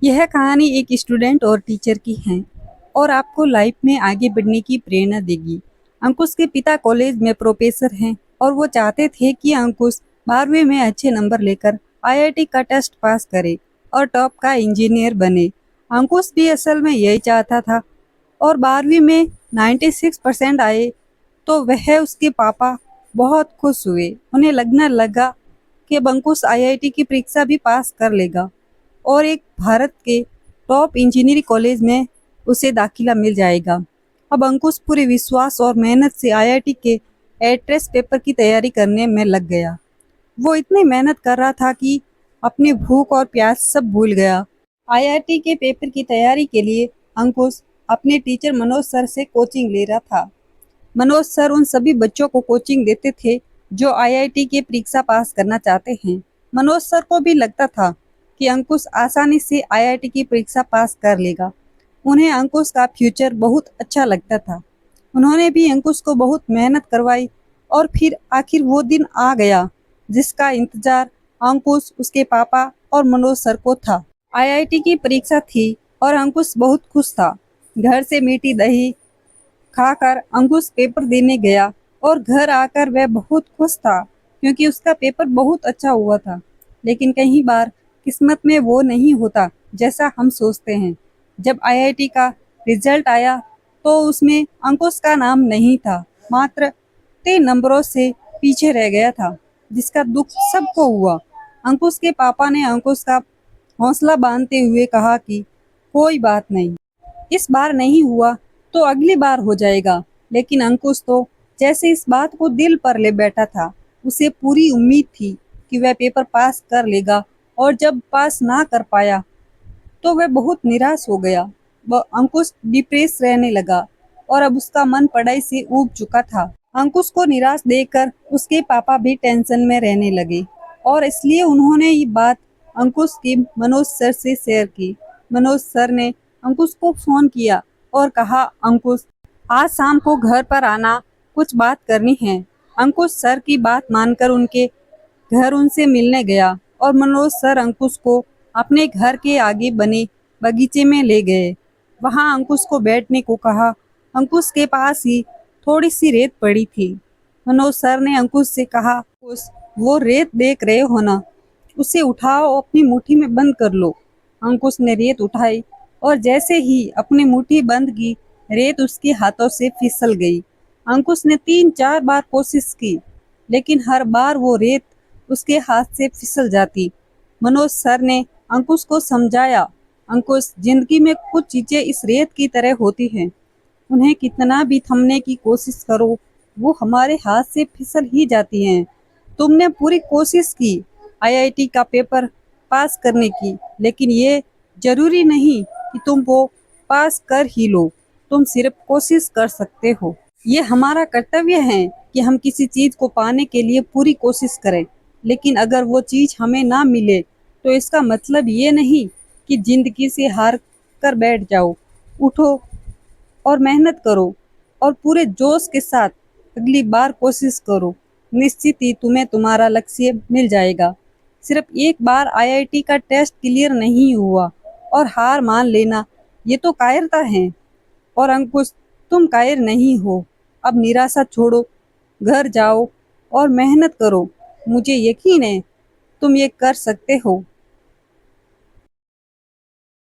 यह कहानी एक स्टूडेंट और टीचर की है और आपको लाइफ में आगे बढ़ने की प्रेरणा देगी। अंकुश के पिता कॉलेज में प्रोफेसर हैं और वो चाहते थे कि अंकुश 12वीं में अच्छे नंबर लेकर आईआईटी का टेस्ट पास करे और टॉप का इंजीनियर बने। अंकुश भी असल में यही चाहता था और 12वीं में 96% आए तो वह उसके पापा बहुत खुश हुए। उन्हें लगने लगा कि अब अंकुश आईआईटी की परीक्षा भी पास कर लेगा और एक भारत के टॉप इंजीनियरिंग कॉलेज में उसे दाखिला मिल जाएगा। अब अंकुश पूरे विश्वास और मेहनत से आईआईटी के एंट्रेंस पेपर की तैयारी करने में लग गया। वो इतनी मेहनत कर रहा था कि अपनी भूख और प्यास सब भूल गया। आईआईटी के पेपर की तैयारी के लिए अंकुश अपने टीचर मनोज सर से कोचिंग ले रहा था। मनोज सर उन सभी बच्चों को कोचिंग देते थे जो आईआईटी की परीक्षा पास करना चाहते हैं। मनोज सर को भी लगता था कि अंकुश आसानी से आईआईटी की परीक्षा पास कर लेगा। उन्हें अंकुश का फ्यूचर बहुत अच्छा लगता था। उन्होंने भी अंकुश को बहुत मेहनत करवाई और फिर आखिर वो दिन आ गया जिसका इंतजार अंकुश, उसके पापा और मनोज सर को था। आईआईटी की परीक्षा थी और अंकुश बहुत खुश था। घर से मीठी दही खाकर अंकुश पेपर देने गया और घर आकर वह बहुत खुश था क्योंकि उसका पेपर बहुत अच्छा हुआ था। लेकिन कई बार किस्मत में वो नहीं होता जैसा हम सोचते हैं। जब आईआईटी का रिजल्ट आया तो उसमें अंकुश का नाम नहीं था, मात्र 3 नंबरों से पीछे रह गया था, जिसका दुख सबको हुआ। अंकुश के पापा ने अंकुश का हौसला बांधते हुए कहा कि कोई बात नहीं, इस बार नहीं हुआ तो अगली बार हो जाएगा। लेकिन अंकुश तो जैसे इस बात को दिल पर ले बैठा था। उसे पूरी उम्मीद थी कि वह पेपर पास कर लेगा और जब पास ना कर पाया तो वह बहुत निराश हो गया। वह अंकुश डिप्रेस रहने लगा और अब उसका मन पढ़ाई से ऊब चुका था। अंकुश को निराश देखकर उसके पापा भी टेंशन में रहने लगे और इसलिए उन्होंने ये बात अंकुश की मनोज सर से शेयर की। मनोज सर ने अंकुश को फोन किया और कहा, अंकुश आज शाम को घर पर आना, कुछ बात करनी है। अंकुश सर की बात मानकर उनके घर उनसे मिलने गया और मनोज सर अंकुश को अपने घर के आगे बने बगीचे में ले गए। वहां अंकुश को बैठने को कहा। अंकुश के पास ही थोड़ी सी रेत पड़ी थी। मनोज सर ने अंकुश से कहा, अंकुश वो रेत देख रहे हो ना, उसे उठाओ और अपनी मुट्ठी में बंद कर लो। अंकुश ने रेत उठाई और जैसे ही अपनी मुट्ठी बंद की, रेत उसके हाथों से फिसल गई। अंकुश ने 3-4 बार कोशिश की, लेकिन हर बार वो रेत उसके हाथ से फिसल जाती। मनोज सर ने अंकुश को समझाया, अंकुश जिंदगी में कुछ चीजें इस रेत की तरह होती हैं, उन्हें कितना भी थमने की कोशिश करो वो हमारे हाथ से फिसल ही जाती हैं। तुमने पूरी कोशिश की आईआईटी का पेपर पास करने की, लेकिन ये जरूरी नहीं कि तुम वो पास कर ही लो, तुम सिर्फ कोशिश कर सकते हो। ये हमारा कर्तव्य है कि हम किसी चीज को पाने के लिए पूरी कोशिश करें, लेकिन अगर वो चीज हमें ना मिले तो इसका मतलब ये नहीं कि जिंदगी से हार कर बैठ जाओ। उठो और मेहनत करो और पूरे जोश के साथ अगली बार कोशिश करो। निश्चित ही तुम्हें तुम्हारा लक्ष्य मिल जाएगा। सिर्फ एक बार आईआईटी का टेस्ट क्लियर नहीं हुआ और हार मान लेना, ये तो कायरता है। और अंकुश, तुम कायर नहीं हो। अब निराशा छोड़ो, घर जाओ और मेहनत करो। मुझे यकीन है तुम ये कर सकते हो।